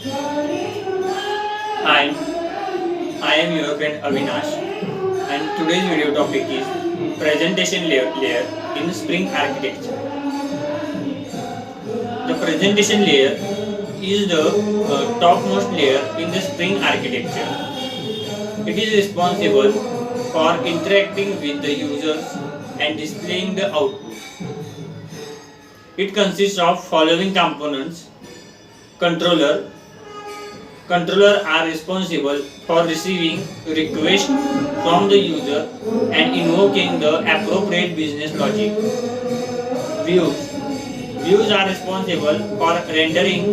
Hi, I am your friend Avinash, and today's video topic is presentation layer in Spring architecture. The presentation layer is the topmost layer in the Spring architecture. It is responsible for interacting with the users and displaying the output. It consists of following components: controller. Controller are responsible for receiving requests from the user and invoking the appropriate business logic. Views. Views are responsible for rendering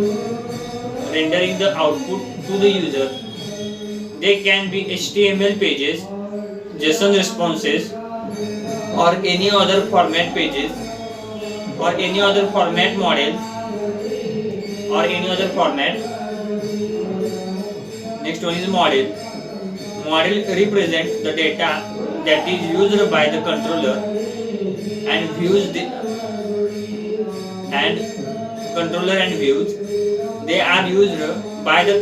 the output to the user. They can be HTML pages, JSON responses, or any other format pages, or any other format models, or any other format. Next one is model. Model represents the data that is used by the controller and views. They are used by the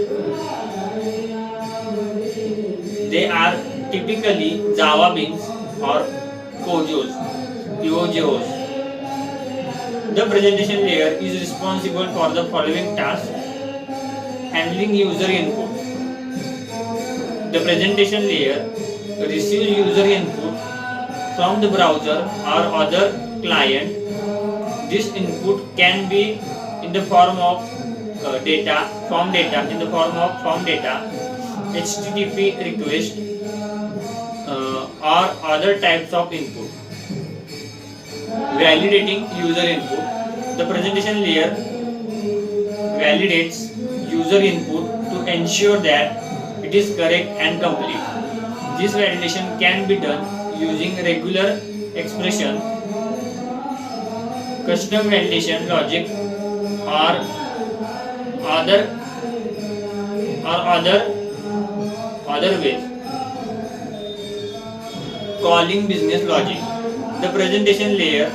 they are typically Java beans or POJOs. The presentation layer is responsible for the following tasks: handling user input. The presentation layer receives user input from the browser or other client. This input can be in the form of form data, HTTP request, or other types of input. Validating user input. The presentation layer validates user input to ensure that it is correct and complete. This validation can be done using regular expression, custom validation logic, or other ways. Calling business logic. The presentation layer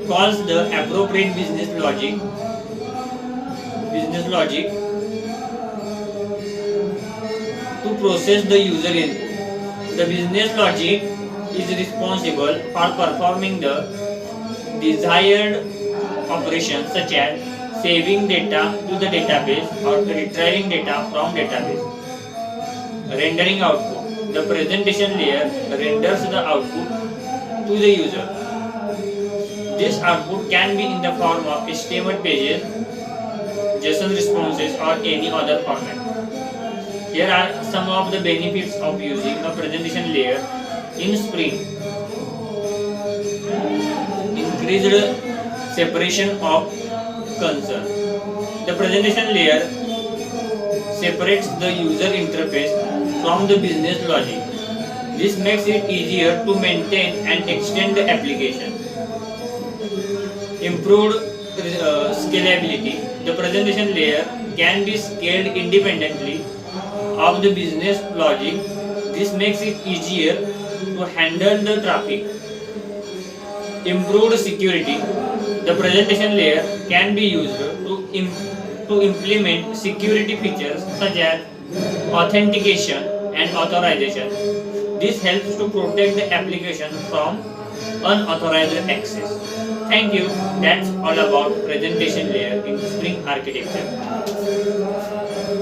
calls the appropriate business logic to process the user input. The business logic is responsible for performing the desired operations such as saving data to the database or retrieving data from database. Rendering output. The presentation layer renders the output to the user. This output can be in the form of HTML pages, JSON responses, or any other format. Here are some of the benefits of using a presentation layer in Spring. Increased separation of concern. The presentation layer separates the user interface from the business logic. This makes it easier to maintain and extend the application. Improved scalability. The presentation layer can be scaled independently of the business logic. This makes it easier to handle the traffic. Improved security. The presentation layer can be used to implement security features such as authentication and authorization. This helps to protect the application from unauthorized access. Thank you. That's all about presentation layer in Spring architecture.